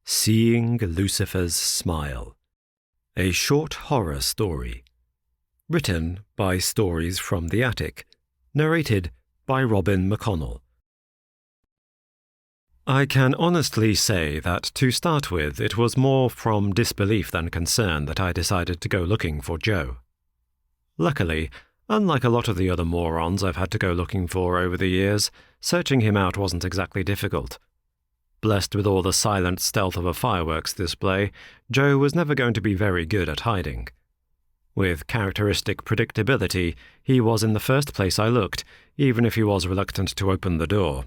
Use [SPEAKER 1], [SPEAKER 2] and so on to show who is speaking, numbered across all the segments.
[SPEAKER 1] Seeing Lucifer's Smile, a short horror story. Written by Stories from the Attic. Narrated by McConnell. I can honestly say that, to start with, it was more from disbelief than concern that I decided to go looking for Joe. Luckily, unlike a lot of the other morons I've had to go looking for over the years, searching him out wasn't exactly difficult. Blessed with all the silent stealth of a fireworks display, Joe was never going to be very good at hiding. With characteristic predictability, he was in the first place I looked, even if he was reluctant to open the door.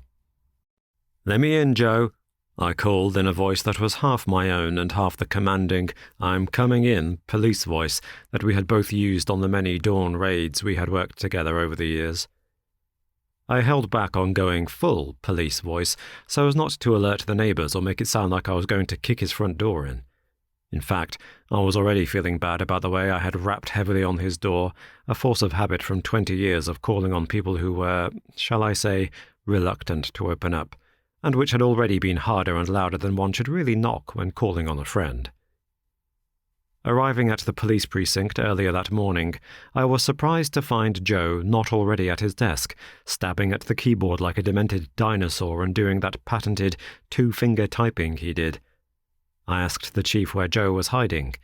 [SPEAKER 1] "Let me in, Joe," I called in a voice that was half my own and half the commanding, "I'm coming in" police voice that we had both used on the many dawn raids we had worked together over the years. I held back on going full police voice so as not to alert the neighbours or make it sound like I was going to kick his front door in. In fact, I was already feeling bad about the way I had rapped heavily on his door, a force of habit from 20 years of calling on people who were, shall I say, reluctant to open up, and which had already been harder and louder than one should really knock when calling on a friend. Arriving at the police precinct earlier that morning, I was surprised to find Joe not already at his desk, stabbing at the keyboard like a demented dinosaur and doing that patented two-finger typing he did. I asked the chief where Joe was hiding.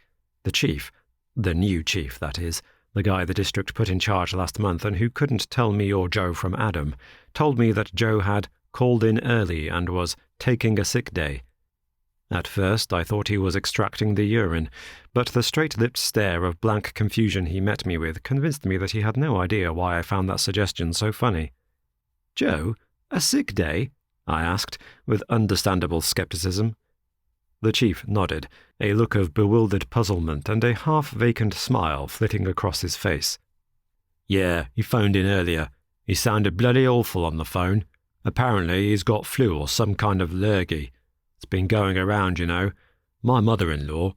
[SPEAKER 1] The chief, the new chief, that is, the guy the district put in charge last month and who couldn't tell me or Joe from Adam, told me that Joe had called in early and was taking a sick day. At first I thought he was extracting the urine, but the straight-lipped stare of blank confusion he met me with convinced me that he had no idea why I found that suggestion so funny. "Joe, a sick day?" I asked, with understandable skepticism. The chief nodded, a look of bewildered puzzlement and a half-vacant smile flitting across his face. "Yeah, he phoned in earlier. He sounded bloody awful on the phone. Apparently he's got flu or some kind of lurgy. It's been going around, you know. My mother-in-law—"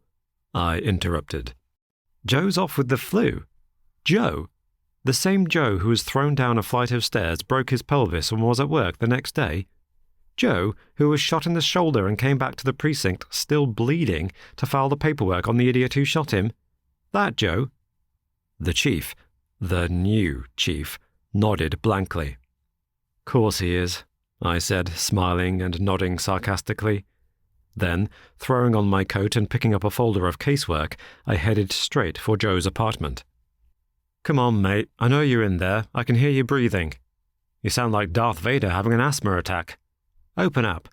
[SPEAKER 1] I interrupted. "Joe's off with the flu? Joe? The same Joe who was thrown down a flight of stairs, broke his pelvis and was at work the next day? Joe, who was shot in the shoulder and came back to the precinct, still bleeding, to file the paperwork on the idiot who shot him? That Joe?" The chief, the new chief, nodded blankly. "Course he is," I said, smiling and nodding sarcastically. Then, throwing on my coat and picking up a folder of casework, I headed straight for Joe's apartment. "Come on, mate, I know you're in there. I can hear you breathing. You sound like Darth Vader having an asthma attack. Open up."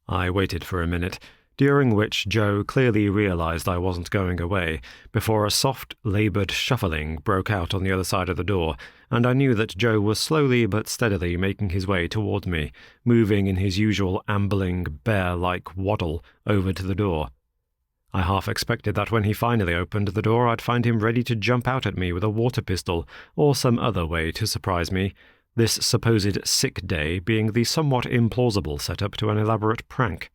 [SPEAKER 1] I waited for a minute, during which Joe clearly realized I wasn't going away, before a soft, labored shuffling broke out on the other side of the door, and I knew that Joe was slowly but steadily making his way toward me, moving in his usual ambling, bear-like waddle over to the door. I half expected that when he finally opened the door I'd find him ready to jump out at me with a water pistol or some other way to surprise me, this supposed sick day being the somewhat implausible setup to an elaborate prank.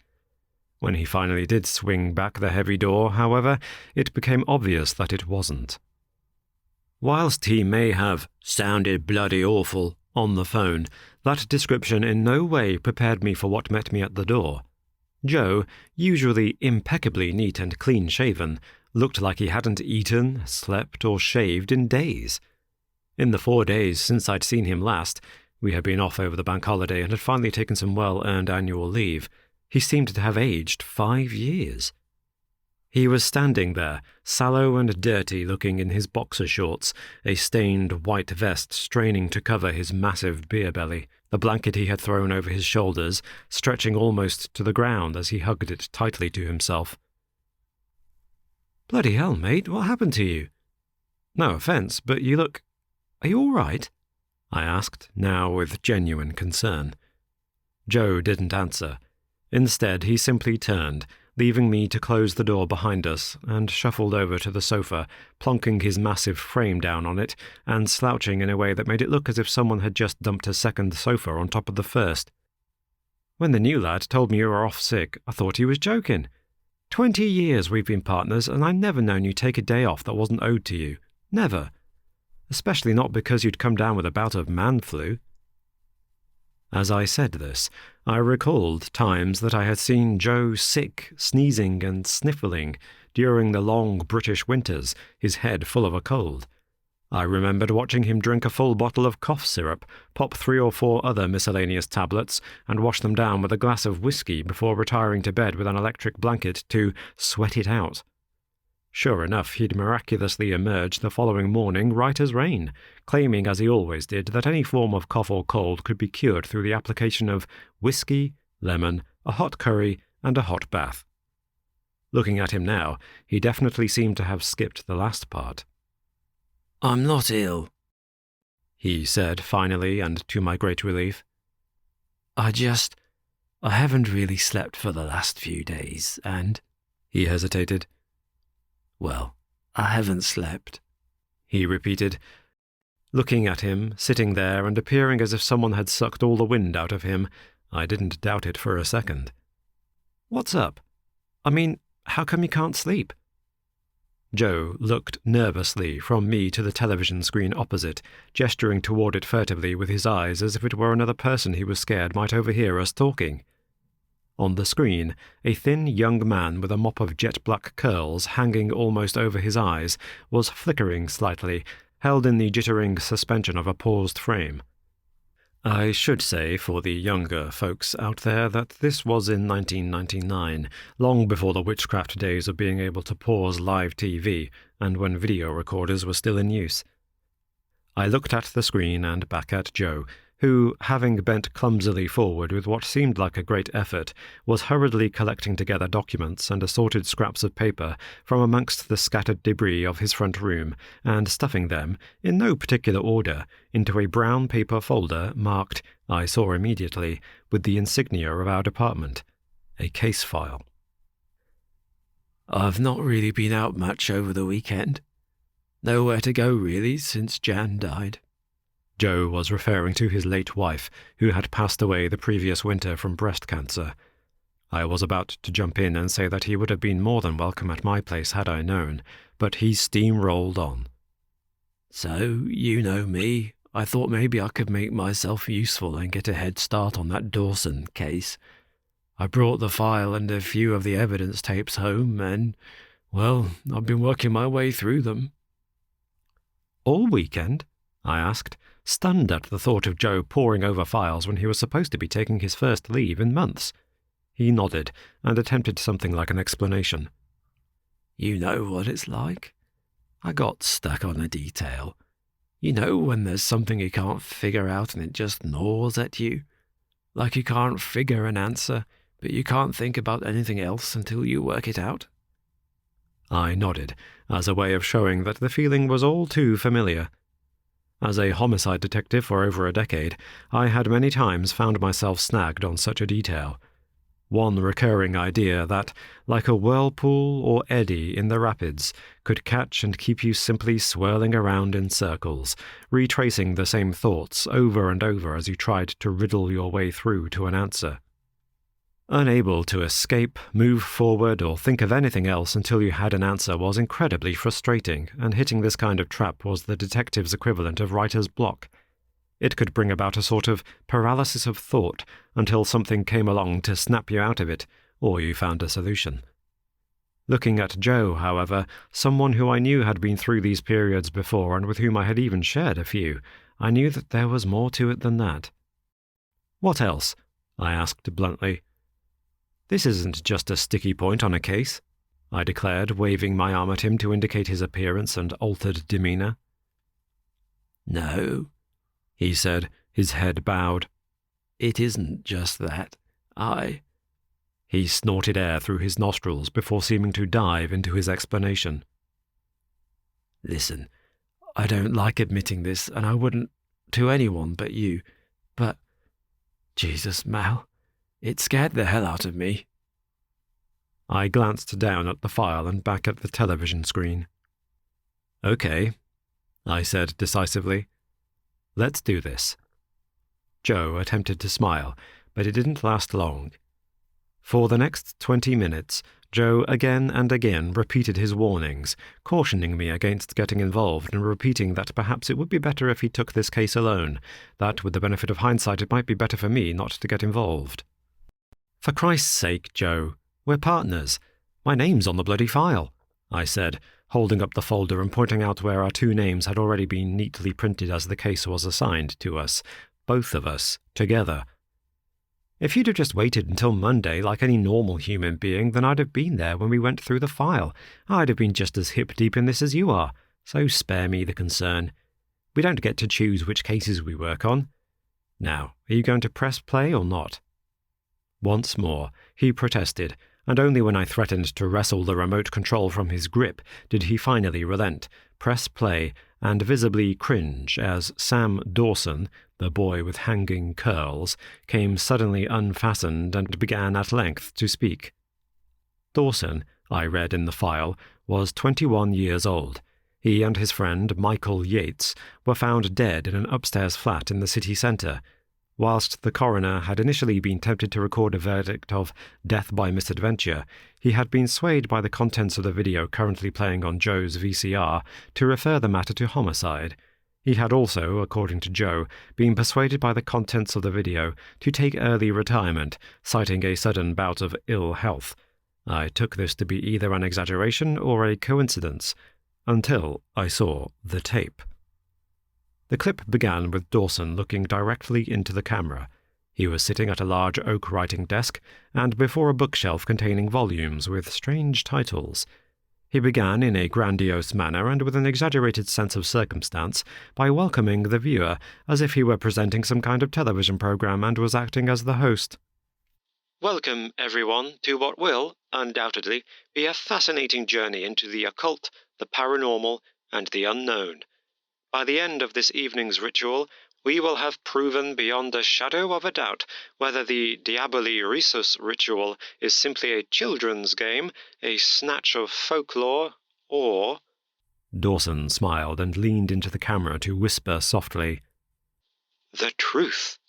[SPEAKER 1] When he finally did swing back the heavy door, however, it became obvious that it wasn't. Whilst he may have sounded bloody awful on the phone, that description in no way prepared me for what met me at the door. Joe, usually impeccably neat and clean-shaven, looked like he hadn't eaten, slept, or shaved in days. In the 4 days since I'd seen him last, we had been off over the bank holiday and had finally taken some well-earned annual leave, he seemed to have aged 5 years. He was standing there, sallow and dirty looking in his boxer shorts, a stained white vest straining to cover his massive beer belly, the blanket he had thrown over his shoulders stretching almost to the ground as he hugged it tightly to himself. "Bloody hell, mate, what happened to you? No offence, but you look— Are you all right?" I asked, now with genuine concern. Joe didn't answer. Instead, he simply turned, leaving me to close the door behind us, and shuffled over to the sofa, plonking his massive frame down on it, and slouching in a way that made it look as if someone had just dumped a second sofa on top of the first. "When the new lad told me you were off sick, I thought he was joking. 20 years we've been partners, and I've never known you take a day off that wasn't owed to you. Never. Especially not because you'd come down with a bout of man flu." As I said this, I recalled times that I had seen Joe sick, sneezing and sniffling during the long British winters, his head full of a cold. I remembered watching him drink a full bottle of cough syrup, pop 3 or 4 other miscellaneous tablets, and wash them down with a glass of whiskey before retiring to bed with an electric blanket to sweat it out. Sure enough, he'd miraculously emerged the following morning right as rain, claiming, as he always did, that any form of cough or cold could be cured through the application of whiskey, lemon, a hot curry, and a hot bath. Looking at him now, he definitely seemed to have skipped the last part.
[SPEAKER 2] "I'm not ill,"
[SPEAKER 1] he said finally, and to my great relief.
[SPEAKER 2] I haven't really slept for the last few days, and—"
[SPEAKER 1] he hesitated.
[SPEAKER 2] "Well, I haven't slept,"
[SPEAKER 1] he repeated, looking at him, sitting there and appearing as if someone had sucked all the wind out of him. I didn't doubt it for a second. "What's up? I mean, how come you can't sleep?" Joe looked nervously from me to the television screen opposite, gesturing toward it furtively with his eyes as if it were another person he was scared might overhear us talking. On the screen, a thin young man with a mop of jet-black curls hanging almost over his eyes was flickering slightly, held in the jittering suspension of a paused frame. I should say for the younger folks out there that this was in 1999, long before the witchcraft days of being able to pause live TV, and when video recorders were still in use. I looked at the screen and back at Joe, who, having bent clumsily forward with what seemed like a great effort, was hurriedly collecting together documents and assorted scraps of paper from amongst the scattered debris of his front room, and stuffing them, in no particular order, into a brown paper folder marked, I saw immediately, with the insignia of our department, a case file.
[SPEAKER 2] "I've not really been out much over the weekend. Nowhere to go, really, since Jan died."
[SPEAKER 1] Joe was referring to his late wife, who had passed away the previous winter from breast cancer. I was about to jump in and say that he would have been more than welcome at my place had I known, but he steamrolled on.
[SPEAKER 2] "So, you know me. I thought maybe I could make myself useful and get a head start on that Dawson case. I brought the file and a few of the evidence tapes home and, well, I've been working my way through them."
[SPEAKER 1] "All weekend?" I asked, stunned at the thought of Joe poring over files when he was supposed to be taking his first leave in months. He nodded and attempted something like an explanation.
[SPEAKER 2] "You know what it's like. I got stuck on a detail. You know when there's something you can't figure out and it just gnaws at you? Like you can't figure an answer, but you can't think about anything else until you work it out?"
[SPEAKER 1] I nodded, as a way of showing that the feeling was all too familiar. As a homicide detective for over a decade, I had many times found myself snagged on such a detail. One recurring idea that, like a whirlpool or eddy in the rapids, could catch and keep you simply swirling around in circles, retracing the same thoughts over and over as you tried to riddle your way through to an answer. Unable to escape, move forward, or think of anything else until you had an answer was incredibly frustrating, and hitting this kind of trap was the detective's equivalent of writer's block. It could bring about a sort of paralysis of thought until something came along to snap you out of it, or you found a solution. Looking at Joe, however, someone who I knew had been through these periods before and with whom I had even shared a few, I knew that there was more to it than that. "What else?" I asked bluntly. "This isn't just a sticky point on a case," I declared, waving my arm at him to indicate his appearance and altered demeanour.
[SPEAKER 2] "No,"
[SPEAKER 1] he said, his head bowed.
[SPEAKER 2] "It isn't just that.
[SPEAKER 1] He snorted air through his nostrils before seeming to dive into his explanation.
[SPEAKER 2] "Listen, I don't like admitting this, and I wouldn't to anyone but you, but, Jesus, Mal, it scared the hell out of me."
[SPEAKER 1] I glanced down at the file and back at the television screen. "Okay," I said decisively. "Let's do this." Joe attempted to smile, but it didn't last long. For the next 20 minutes, Joe again and again repeated his warnings, cautioning me against getting involved and repeating that perhaps it would be better if he took this case alone, that with the benefit of hindsight it might be better for me not to get involved. "For Christ's sake, Joe, we're partners. My name's on the bloody file," I said, holding up the folder and pointing out where our two names had already been neatly printed as the case was assigned to us, both of us, together. "If you'd have just waited until Monday like any normal human being, then I'd have been there when we went through the file. I'd have been just as hip-deep in this as you are, so spare me the concern. We don't get to choose which cases we work on. Now, are you going to press play or not?" Once more, he protested, and only when I threatened to wrestle the remote control from his grip did he finally relent, press play, and visibly cringe as Sam Dawson, the boy with hanging curls, came suddenly unfastened and began at length to speak. Dawson, I read in the file, was 21 years old. He and his friend Michael Yates were found dead in an upstairs flat in the city centre. Whilst the coroner had initially been tempted to record a verdict of death by misadventure, he had been swayed by the contents of the video currently playing on Joe's VCR to refer the matter to homicide. He had also, according to Joe, been persuaded by the contents of the video to take early retirement, citing a sudden bout of ill health. I took this to be either an exaggeration or a coincidence, until I saw the tape. The clip began with Dawson looking directly into the camera. He was sitting at a large oak writing desk and before a bookshelf containing volumes with strange titles. He began in a grandiose manner and with an exaggerated sense of circumstance by welcoming the viewer as if he were presenting some kind of television program and was acting as the host. "Welcome, everyone, to what will, undoubtedly, be a fascinating journey into the occult, the paranormal, and the unknown. By the end of this evening's ritual, we will have proven beyond a shadow of a doubt whether the Diaboli Risus ritual is simply a children's game, a snatch of folklore, or—" Dawson smiled and leaned into the camera to whisper softly, "the truth."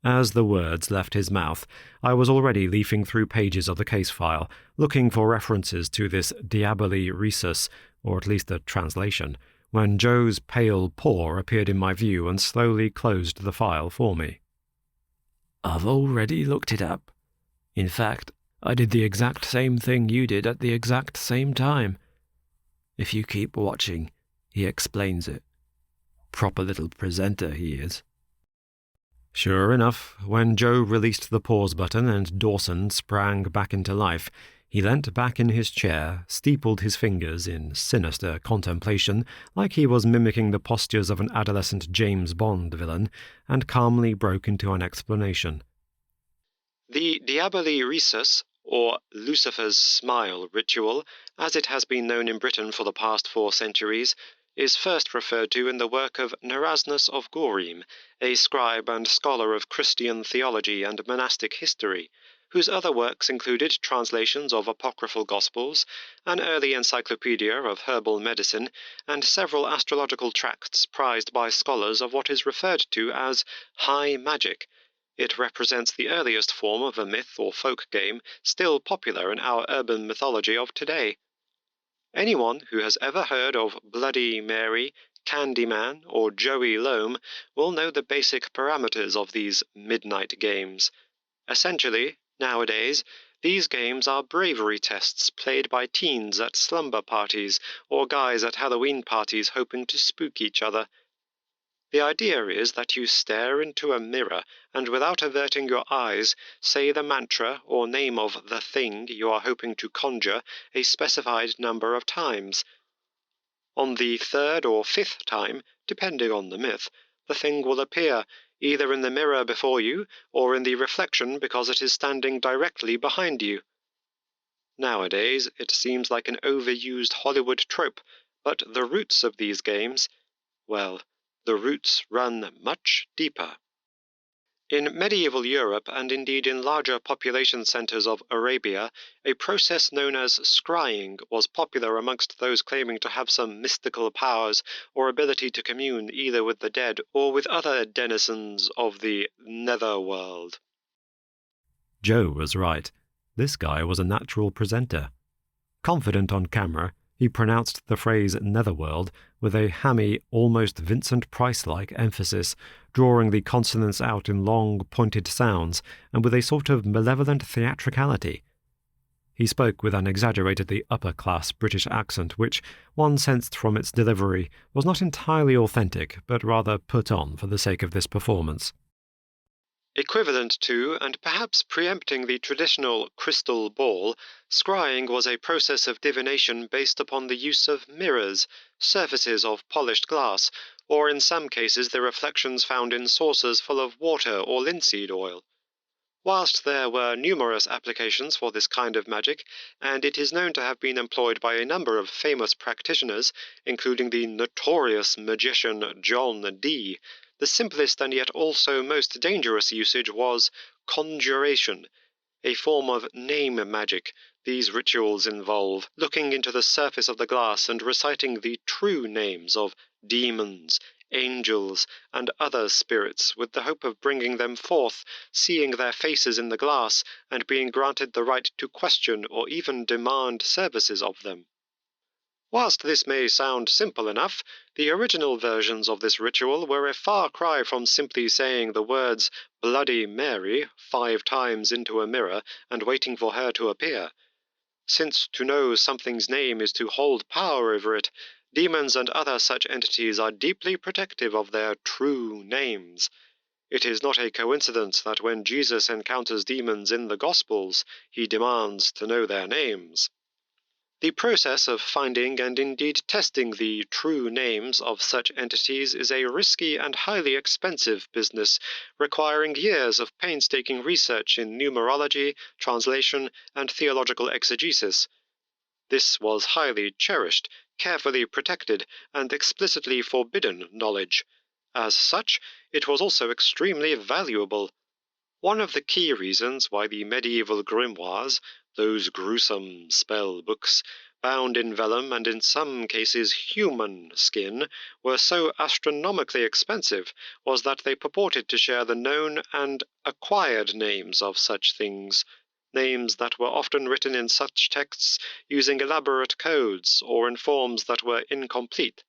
[SPEAKER 1] As the words left his mouth, I was already leafing through pages of the case file, looking for references to this Diaboli Risus, or at least a translation, when Joe's pale paw appeared in my view and slowly closed the file for me. "I've already looked it up. In fact, I did the exact same thing you did at the exact same time. If you keep watching, he explains it. Proper little presenter he is." Sure enough, when Joe released the pause button and Dawson sprang back into life, he leant back in his chair, steepled his fingers in sinister contemplation like he was mimicking the postures of an adolescent James Bond villain, and calmly broke into an explanation. "The Diaboli Risus, or Lucifer's Smile ritual, as it has been known in Britain for the past 4 centuries, is first referred to in the work of Nerasnus of Gorim, a scribe and scholar of Christian theology and monastic history, whose other works included translations of apocryphal Gospels, an early encyclopedia of herbal medicine, and several astrological tracts prized by scholars of what is referred to as high magic. It represents the earliest form of a myth or folk game still popular in our urban mythology of today. Anyone who has ever heard of Bloody Mary, Candyman, or Joey Loam will know the basic parameters of these midnight games. Essentially, nowadays, these games are bravery tests played by teens at slumber parties or guys at Halloween parties hoping to spook each other. The idea is that you stare into a mirror and without averting your eyes, say the mantra or name of the thing you are hoping to conjure a specified number of times. On the 3rd or 5th time, depending on the myth, the thing will appear, either in the mirror before you or in the reflection because it is standing directly behind you. Nowadays, it seems like an overused Hollywood trope, but the roots of these games, well, the roots run much deeper. In medieval Europe, and indeed in larger population centres of Arabia, a process known as scrying was popular amongst those claiming to have some mystical powers or ability to commune either with the dead or with other denizens of the netherworld. Joe was right. This guy was a natural presenter. Confident on camera, he pronounced the phrase netherworld with a hammy, almost Vincent Price-like emphasis, drawing the consonants out in long, pointed sounds, and with a sort of malevolent theatricality. He spoke with an exaggeratedly upper-class British accent, which, one sensed from its delivery, was not entirely authentic, but rather put on for the sake of this performance. Equivalent to, and perhaps preempting the traditional crystal ball, scrying was a process of divination based upon the use of mirrors, surfaces of polished glass, or in some cases the reflections found in saucers full of water or linseed oil. Whilst there were numerous applications for this kind of magic, and it is known to have been employed by a number of famous practitioners, including the notorious magician John Dee, the simplest and yet also most dangerous usage was conjuration, a form of name magic. These rituals involve looking into the surface of the glass and reciting the true names of demons, angels, and other spirits with the hope of bringing them forth, seeing their faces in the glass, and being granted the right to question or even demand services of them. Whilst this may sound simple enough, the original versions of this ritual were a far cry from simply saying the words Bloody Mary 5 times into a mirror and waiting for her to appear. Since to know something's name is to hold power over it, demons and other such entities are deeply protective of their true names. It is not a coincidence that when Jesus encounters demons in the Gospels, he demands to know their names. The process of finding and indeed testing the true names of such entities is a risky and highly expensive business, requiring years of painstaking research in numerology, translation, and theological exegesis. This was highly cherished, carefully protected, and explicitly forbidden knowledge. As such, it was also extremely valuable. One of the key reasons why the medieval grimoires, those gruesome spell books, bound in vellum and in some cases human skin, were so astronomically expensive was that they purported to share the known and acquired names of such things, names that were often written in such texts using elaborate codes or in forms that were incomplete.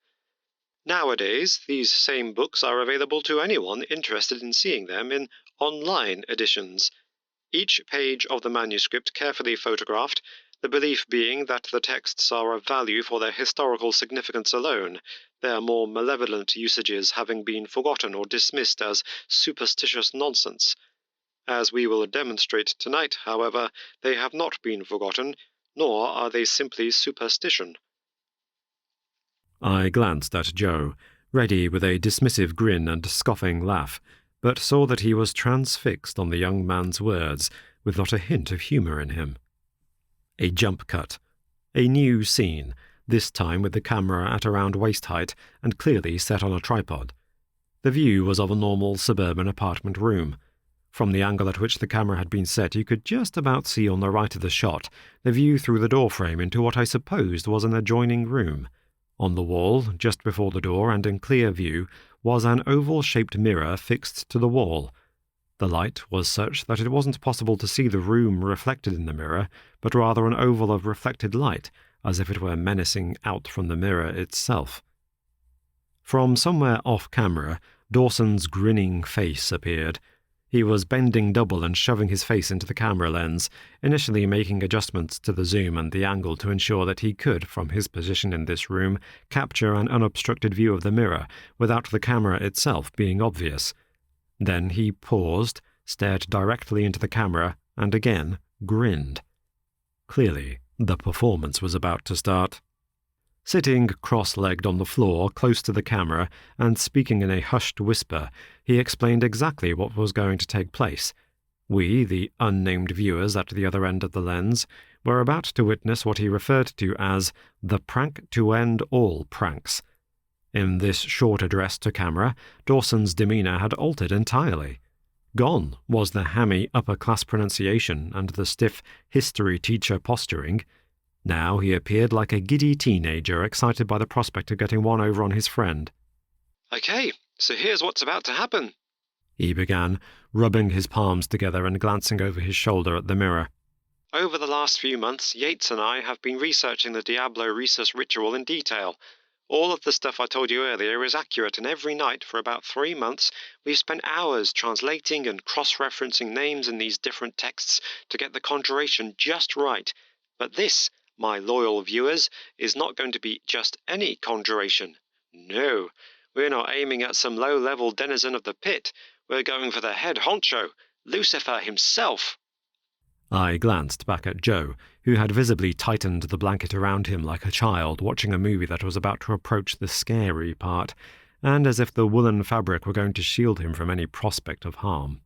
[SPEAKER 1] Nowadays, these same books are available to anyone interested in seeing them in online editions, each page of the manuscript carefully photographed, the belief being that the texts are of value for their historical significance alone, their more malevolent usages having been forgotten or dismissed as superstitious nonsense. As we will demonstrate tonight, however, they have not been forgotten, nor are they simply superstition. I glanced at Joe, ready with a dismissive grin and scoffing laugh, but saw that he was transfixed on the young man's words, with not a hint of humour in him. A jump cut. A new scene, this time with the camera at around waist height and clearly set on a tripod. The view was of a normal suburban apartment room. From the angle at which the camera had been set, you could just about see on the right of the shot the view through the doorframe into what I supposed was an adjoining room. On the wall, just before the door and in clear view, was an oval-shaped mirror fixed to the wall. The light was such that it wasn't possible to see the room reflected in the mirror, but rather an oval of reflected light, as if it were menacing out from the mirror itself. From somewhere off-camera, Dawson's grinning face appeared. He was bending double and shoving his face into the camera lens, initially making adjustments to the zoom and the angle to ensure that he could, from his position in this room, capture an unobstructed view of the mirror without the camera itself being obvious. Then he paused, stared directly into the camera, and again grinned. Clearly, the performance was about to start. Sitting cross-legged on the floor close to the camera and speaking in a hushed whisper, he explained exactly what was going to take place. We, the unnamed viewers at the other end of the lens, were about to witness what he referred to as the prank to end all pranks. In this short address to camera, Dawson's demeanour had altered entirely. Gone was the hammy upper-class pronunciation and the stiff history teacher posturing. Now he appeared like a giddy teenager excited by the prospect of getting one over on his friend. "Okay, so here's what's about to happen," he began, rubbing his palms together and glancing over his shoulder at the mirror. Over the last few months, Yates and I have been researching the Diablo Resus ritual in detail. All of the stuff I told you earlier is accurate, and every night for about 3 months we've spent hours translating and cross-referencing names in these different texts to get the conjuration just right. But this, my loyal viewers, is not going to be just any conjuration. No, we're not aiming at some low-level denizen of the pit. We're going for the head honcho, Lucifer himself.
[SPEAKER 2] I glanced back at Joe, who had visibly tightened the blanket around him like a child watching a movie that was about to approach the scary part, and as if the woolen fabric were going to shield him from any prospect of harm.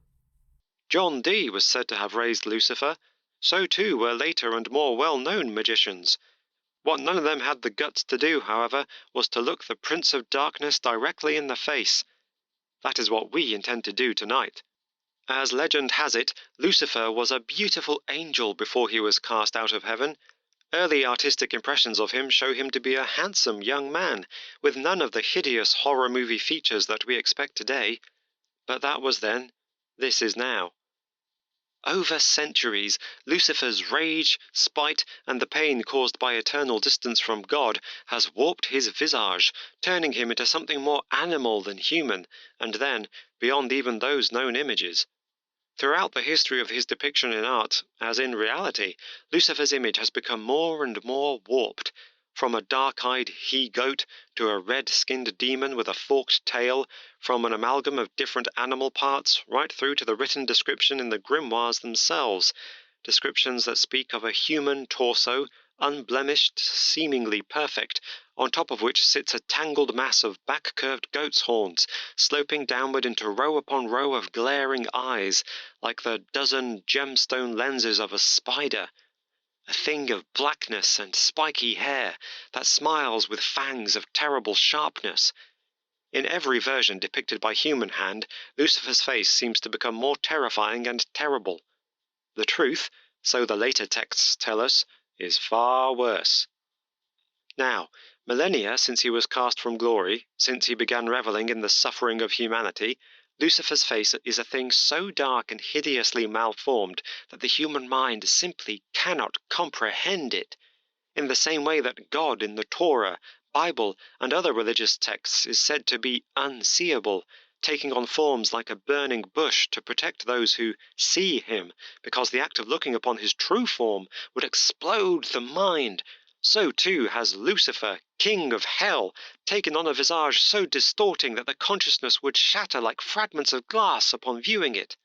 [SPEAKER 1] John Dee was said to have raised Lucifer. So too were later and more well-known magicians. What none of them had the guts to do, however, was to look the Prince of Darkness directly in the face. That is what we intend to do tonight. As legend has it, Lucifer was a beautiful angel before he was cast out of heaven. Early artistic impressions of him show him to be a handsome young man, with none of the hideous horror movie features that we expect today. But that was then. This is now. Over centuries, Lucifer's rage, spite, and the pain caused by eternal distance from God has warped his visage, turning him into something more animal than human, and then, beyond even those known images. Throughout the history of his depiction in art, as in reality, Lucifer's image has become more and more warped, from a dark-eyed he-goat to a red-skinned demon with a forked tail, from an amalgam of different animal parts right through to the written description in the grimoires themselves, descriptions that speak of a human torso, unblemished, seemingly perfect, on top of which sits a tangled mass of back-curved goat's horns, sloping downward into row upon row of glaring eyes, like the dozen gemstone lenses of a spider. A thing of blackness and spiky hair that smiles with fangs of terrible sharpness. In every version depicted by human hand, Lucifer's face seems to become more terrifying and terrible. The truth, so the later texts tell us, is far worse. Now, millennia since he was cast from glory, since he began reveling in the suffering of humanity, Lucifer's face is a thing so dark and hideously malformed that the human mind simply cannot comprehend it. In the same way that God in the Torah, Bible, and other religious texts is said to be unseeable, taking on forms like a burning bush to protect those who see him, because the act of looking upon his true form would explode the mind, so too has Lucifer, king of hell, taken on a visage so distorting that the consciousness would shatter like fragments of glass upon viewing it.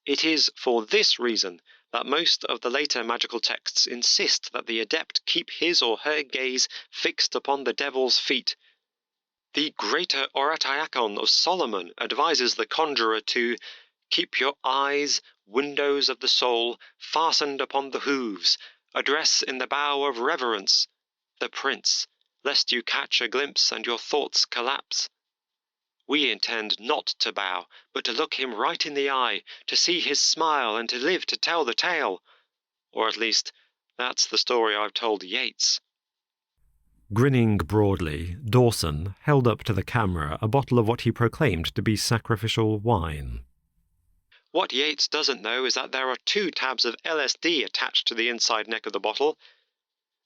[SPEAKER 1] It is for this reason that most of the later magical texts insist that the adept keep his or her gaze fixed upon the devil's feet. The greater Oratiakon of Solomon advises the conjurer to keep your eyes, windows of the soul, fastened upon the hooves, address in the bow of reverence the prince, lest you catch a glimpse and your thoughts collapse. We intend not to bow, but to look him right in the eye, to see his smile and to live to tell the tale. Or at least, that's the story I've told Yates.
[SPEAKER 2] Grinning broadly, Dawson held up to the camera a bottle of what he proclaimed to be sacrificial wine.
[SPEAKER 1] What Yates doesn't know is that there are 2 tabs of LSD attached to the inside neck of the bottle.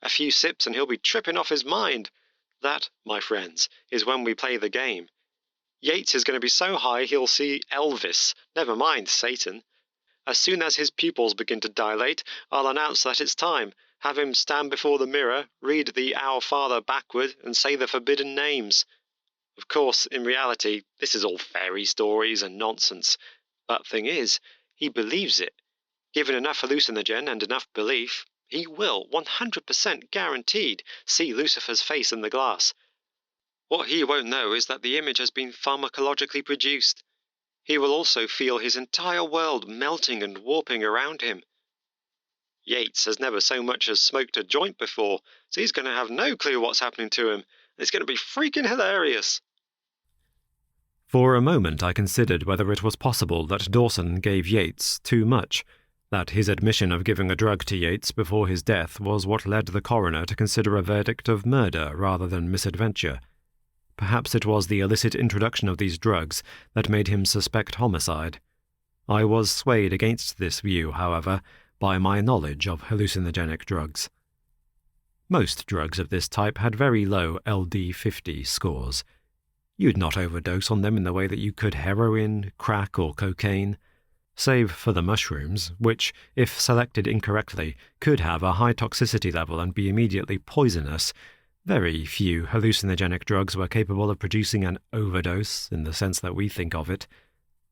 [SPEAKER 1] A few sips and he'll be tripping off his mind. That, my friends, is when we play the game. Yates is going to be so high he'll see Elvis, never mind Satan. As soon as his pupils begin to dilate, I'll announce that it's time, have him stand before the mirror, read the Our Father backward, and say the forbidden names. Of course, in reality, this is all fairy stories and nonsense. But thing is, he believes it. Given enough hallucinogen and enough belief, he will, 100% guaranteed, see Lucifer's face in the glass. What he won't know is that the image has been pharmacologically produced. He will also feel his entire world melting and warping around him. Yates has never so much as smoked a joint before, so he's going to have no clue what's happening to him. It's going to be freaking hilarious.
[SPEAKER 2] For a moment I considered whether it was possible that Dawson gave Yates too much, that his admission of giving a drug to Yates before his death was what led the coroner to consider a verdict of murder rather than misadventure. Perhaps it was the illicit introduction of these drugs that made him suspect homicide. I was swayed against this view, however,
[SPEAKER 1] by my knowledge of hallucinogenic drugs. Most drugs of this type had very low LD50 scores. You'd not overdose on them in the way that you could heroin, crack, or cocaine. Save for the mushrooms, which, if selected incorrectly, could have a high toxicity level and be immediately poisonous, very few hallucinogenic drugs were capable of producing an overdose in the sense that we think of it.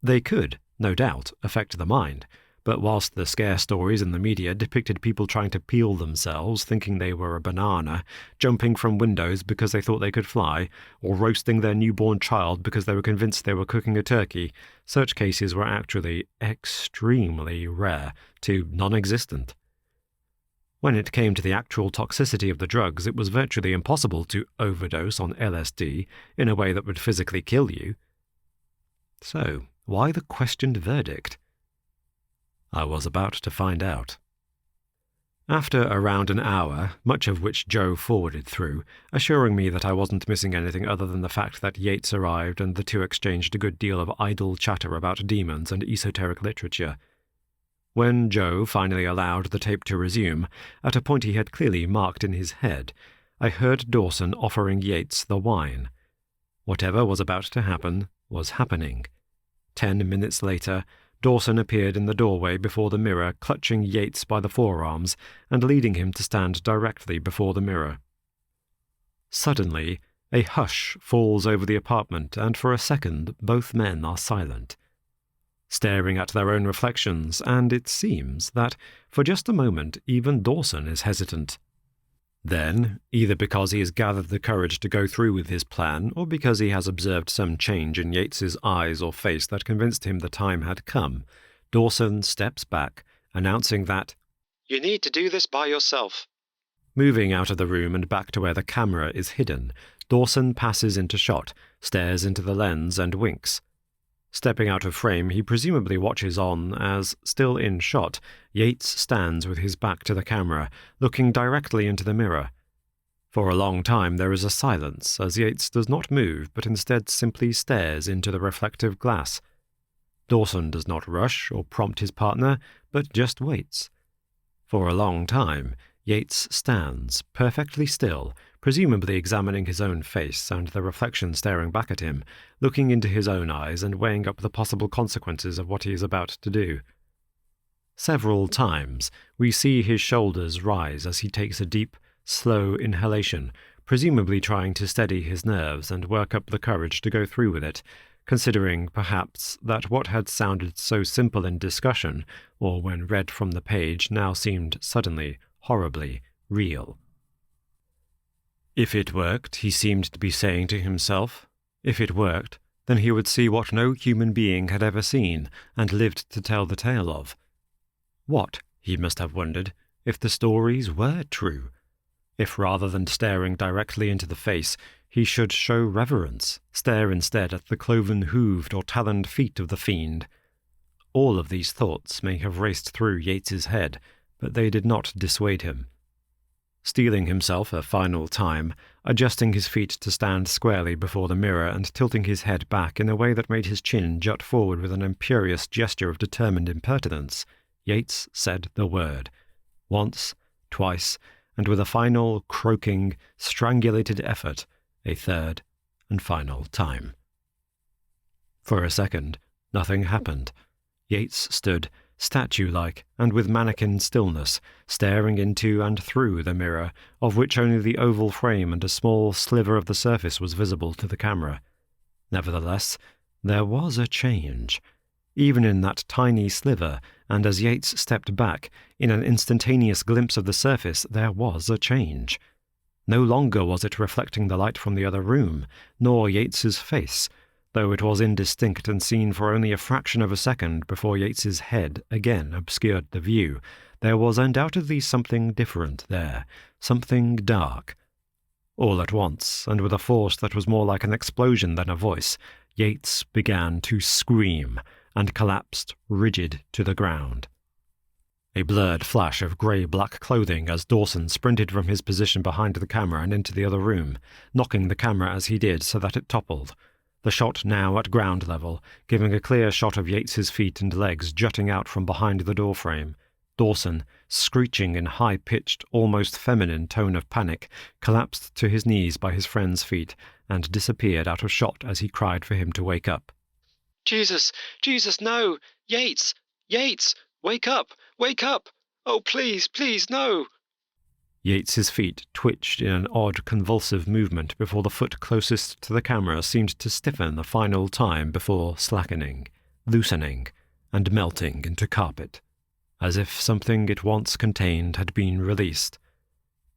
[SPEAKER 1] They could, no doubt, affect the mind, but whilst the scare stories in the media depicted people trying to peel themselves, thinking they were a banana, jumping from windows because they thought they could fly, or roasting their newborn child because they were convinced they were cooking a turkey, such cases were actually extremely rare to non-existent. When it came to the actual toxicity of the drugs, it was virtually impossible to overdose on LSD in a way that would physically kill you. So, why the questioned verdict? I was about to find out. After around an hour, much of which Joe forwarded through, assuring me that I wasn't missing anything other than the fact that Yates arrived and the two exchanged a good deal of idle chatter about demons and esoteric literature. When Joe finally allowed the tape to resume, at a point he had clearly marked in his head, I heard Dawson offering Yates the wine. Whatever was about to happen was happening. 10 minutes later, Dawson appeared in the doorway before the mirror, clutching Yates by the forearms and leading him to stand directly before the mirror. Suddenly, a hush falls over the apartment, and for a second both men are silent, staring at their own reflections, and it seems that, for just a moment, even Dawson is hesitant. Then, either because he has gathered the courage to go through with his plan, or because he has observed some change in Yates's eyes or face that convinced him the time had come, Dawson steps back, announcing that, "You need to do this by yourself." Moving out of the room and back to where the camera is hidden, Dawson passes into shot, stares into the lens, and winks. Stepping out of frame, he presumably watches on as, still in shot, Yates stands with his back to the camera, looking directly into the mirror. For a long time there is a silence, as Yates does not move, but instead simply stares into the reflective glass. Dawson does not rush or prompt his partner, but just waits. For a long time, Yates stands, perfectly still, presumably examining his own face and the reflection staring back at him, looking into his own eyes and weighing up the possible consequences of what he is about to do. Several times, we see his shoulders rise as he takes a deep, slow inhalation, presumably trying to steady his nerves and work up the courage to go through with it, considering, perhaps, that what had sounded so simple in discussion, or when read from the page, now seemed suddenly horribly real. If it worked, he seemed to be saying to himself, if it worked, then he would see what no human being had ever seen and lived to tell the tale of. What, he must have wondered, if the stories were true? If rather than staring directly into the face, he should show reverence, stare instead at the cloven-hooved or taloned feet of the fiend? All of these thoughts may have raced through Yates's head, but they did not dissuade him. Steeling himself a final time, adjusting his feet to stand squarely before the mirror and tilting his head back in a way that made his chin jut forward with an imperious gesture of determined impertinence, Yates said the word. Once, twice, and with a final, croaking, strangulated effort, a third and final time. For a second, nothing happened. Yates stood, statue-like and with mannequin stillness, staring into and through the mirror, of which only the oval frame and a small sliver of the surface was visible to the camera. Nevertheless, there was a change. Even in that tiny sliver, and as Yates stepped back, in an instantaneous glimpse of the surface, there was a change. No longer was it reflecting the light from the other room, nor Yates's face, though it was indistinct and seen for only a fraction of a second before Yates's head again obscured the view. There was undoubtedly something different there, something dark. All at once, and with a force that was more like an explosion than a voice, Yates began to scream and collapsed rigid to the ground. A blurred flash of grey-black clothing as Dawson sprinted from his position behind the camera and into the other room, knocking the camera as he did so that it toppled. The shot now at ground level, giving a clear shot of Yates's feet and legs jutting out from behind the doorframe. Dawson, screeching in high-pitched, almost feminine tone of panic, collapsed to his knees by his friend's feet and disappeared out of shot as he cried for him to wake up.
[SPEAKER 2] Jesus! Jesus, no! Yates! Yates! Wake up! Wake up! Oh, please, please, no!
[SPEAKER 1] Yates's feet twitched in an odd, convulsive movement before the foot closest to the camera seemed to stiffen a final time before slackening, loosening, and melting into carpet, as if something it once contained had been released.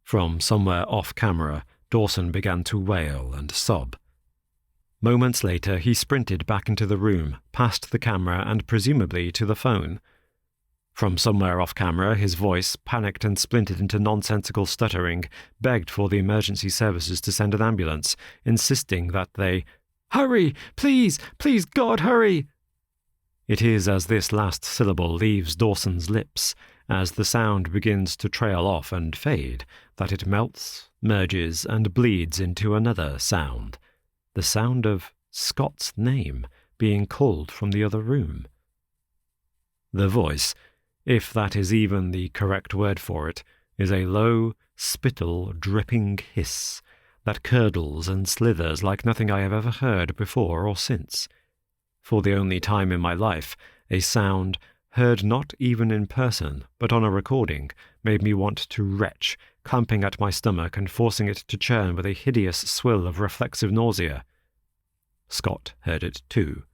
[SPEAKER 1] From somewhere off-camera, Dawson began to wail and sob. Moments later, he sprinted back into the room, past the camera and presumably to the phone. From somewhere off-camera, his voice, panicked and splintered into nonsensical stuttering, begged for the emergency services to send an ambulance, insisting that they, "Hurry! Please! Please, God, hurry!" It is as this last syllable leaves Dawson's lips, as the sound begins to trail off and fade, that it melts, merges, and bleeds into another sound, the sound of Scott's name being called from the other room. The voice, if that is even the correct word for it, is a low, spittle, dripping hiss that curdles and slithers like nothing I have ever heard before or since. For the only time in my life, a sound, heard not even in person, but on a recording, made me want to retch, clamping at my stomach and forcing it to churn with a hideous swill of reflexive nausea. Scott heard it too.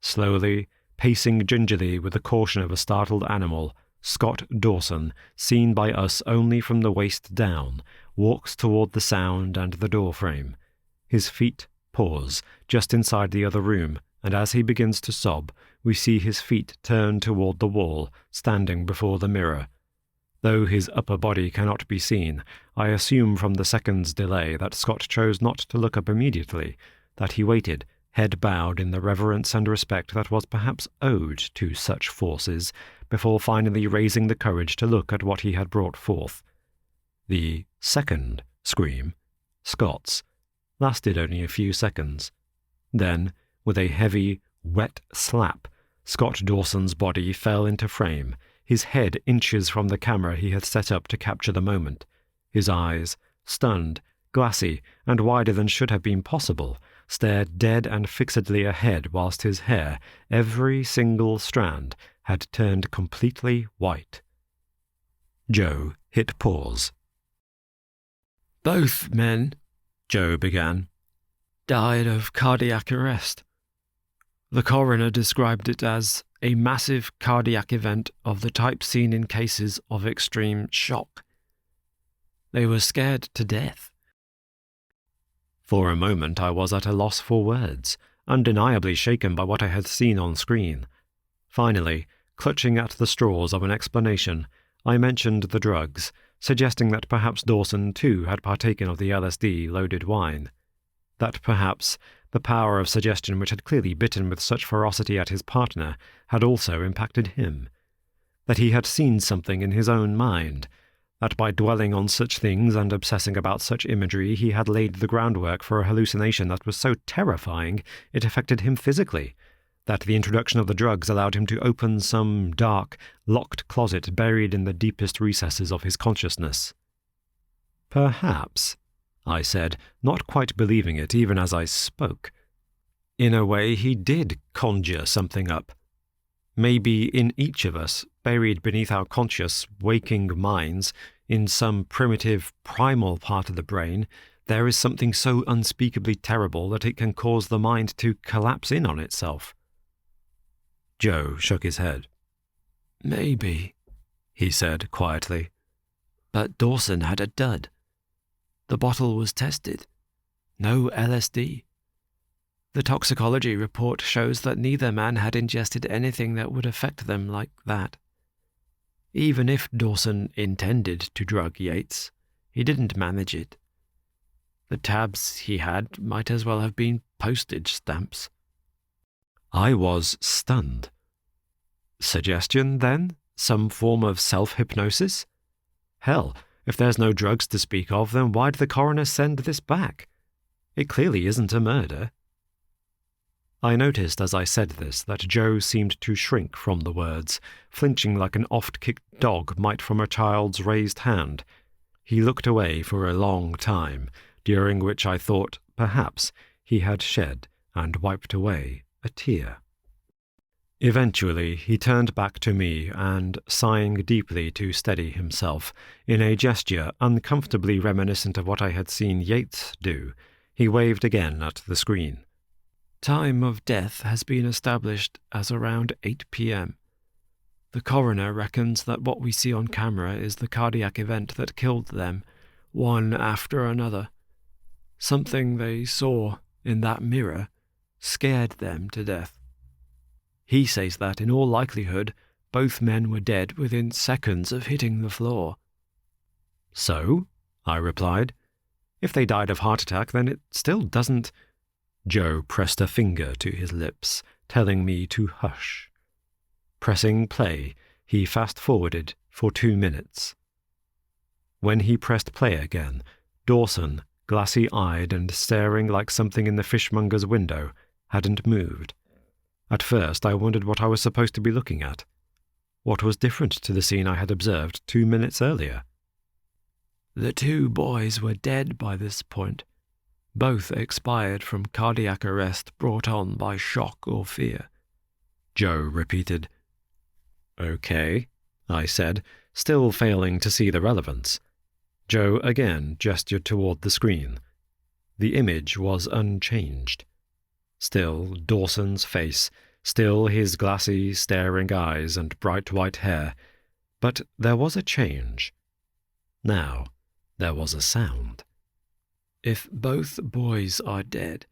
[SPEAKER 1] Slowly, pacing gingerly with the caution of a startled animal, Scott Dawson, seen by us only from the waist down, walks toward the sound and the doorframe. His feet pause just inside the other room, and as he begins to sob, we see his feet turn toward the wall, standing before the mirror. Though his upper body cannot be seen, I assume from the second's delay that Scott chose not to look up immediately, that he waited, head bowed in the reverence and respect that was perhaps owed to such forces, before finally raising the courage to look at what he had brought forth. The second scream, Scott's, lasted only a few seconds. Then, with a heavy, wet slap, Scott Dawson's body fell into frame, his head inches from the camera he had set up to capture the moment. His eyes, stunned, glassy, and wider than should have been possible, stared dead and fixedly ahead whilst his hair, every single strand, had turned completely white. Joe hit pause.
[SPEAKER 2] "Both men," Joe began, "died of cardiac arrest. The coroner described it as a massive cardiac event of the type seen in cases of extreme shock. They were scared to death."
[SPEAKER 1] For a moment I was at a loss for words, undeniably shaken by what I had seen on screen. Finally, clutching at the straws of an explanation, I mentioned the drugs, suggesting that perhaps Dawson too had partaken of the LSD-loaded wine. That perhaps the power of suggestion which had clearly bitten with such ferocity at his partner had also impacted him. That he had seen something in his own mind, that by dwelling on such things and obsessing about such imagery he had laid the groundwork for a hallucination that was so terrifying it affected him physically, that the introduction of the drugs allowed him to open some dark, locked closet buried in the deepest recesses of his consciousness. "Perhaps," I said, not quite believing it even as I spoke. "In a way he did conjure something up. Maybe in each of us, buried beneath our conscious, waking minds, in some primitive, primal part of the brain, there is something so unspeakably terrible that it can cause the mind to collapse in on itself." Joe shook his head.
[SPEAKER 2] "Maybe," he said quietly. "But Dawson had a dud. The bottle was tested. No LSD. The toxicology report shows that neither man had ingested anything that would affect them like that. Even if Dawson intended to drug Yates, he didn't manage it. The tabs he had might as well have been postage stamps."
[SPEAKER 1] I was stunned. Suggestion, then? Some form of self-hypnosis? Hell, if there's no drugs to speak of, then why'd the coroner send this back? It clearly isn't a murder. I noticed as I said this that Joe seemed to shrink from the words, flinching like an oft-kicked dog might from a child's raised hand. He looked away for a long time, during which I thought, perhaps, he had shed and wiped away a tear. Eventually, he turned back to me and, sighing deeply to steady himself, in a gesture uncomfortably reminiscent of what I had seen Yates do, he waved again at the screen.
[SPEAKER 2] Time of death has been established as around 8 p.m. The coroner reckons that what we see on camera is the cardiac event that killed them, one after another. Something they saw in that mirror scared them to death. He says that, in all likelihood, both men were dead within seconds of hitting the floor.
[SPEAKER 1] So? I replied. If they died of heart attack, then it still doesn't... Joe pressed a finger to his lips, telling me to hush. Pressing play, he fast-forwarded for 2 minutes. When he pressed play again, Dawson, glassy-eyed and staring like something in the fishmonger's window, hadn't moved. At first I wondered what I was supposed to be looking at. What was different to the scene I had observed 2 minutes earlier?
[SPEAKER 2] The 2 boys were dead by this point. Both expired from cardiac arrest brought on by shock or fear.
[SPEAKER 1] Joe repeated. Okay, I said, still failing to see the relevance. Joe again gestured toward the screen. The image was unchanged. Still Dawson's face, still his glassy, staring eyes and bright white hair, but there was a change. Now there was a sound.
[SPEAKER 2] If both boys are dead,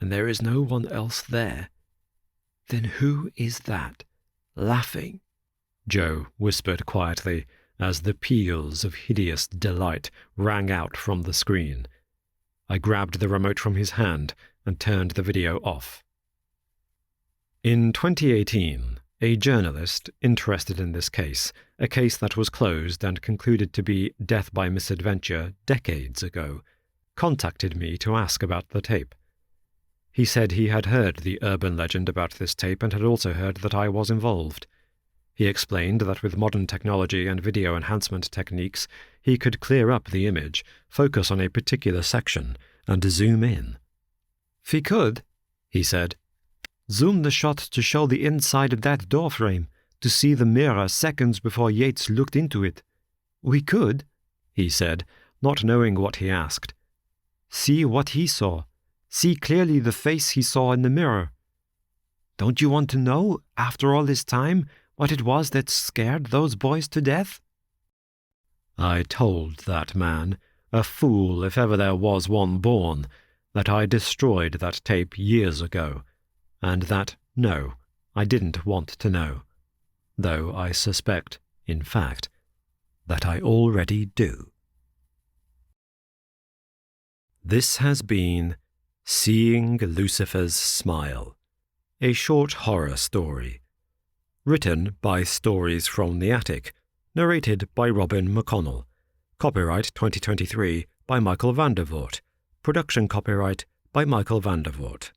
[SPEAKER 2] and there is no one else there, then who is that, laughing?
[SPEAKER 1] Joe whispered quietly as the peals of hideous delight rang out from the screen. I grabbed the remote from his hand and turned the video off. In 2018, a journalist interested in this case, a case that was closed and concluded to be death by misadventure decades ago, contacted me to ask about the tape. He said he had heard the urban legend about this tape and had also heard that I was involved. He explained that with modern technology and video enhancement techniques, he could clear up the image, focus on a particular section, and zoom in.
[SPEAKER 2] "If he could," he said, "zoom the shot to show the inside of that door frame, to see the mirror seconds before Yates looked into it. We could," he said, not knowing what he asked. "See what he saw. See clearly the face he saw in the mirror. Don't you want to know, after all this time, what it was that scared those boys to death?"
[SPEAKER 1] I told that man, a fool if ever there was one born, that I destroyed that tape years ago, and that, no, I didn't want to know, though I suspect, in fact, that I already do. This has been Seeing Lucifer's Smile, a short horror story, written by Stories from the Attic, narrated by Robin McConnell, copyright 2023 by Michael Vandervoort, production copyright by Michael Vandervoort.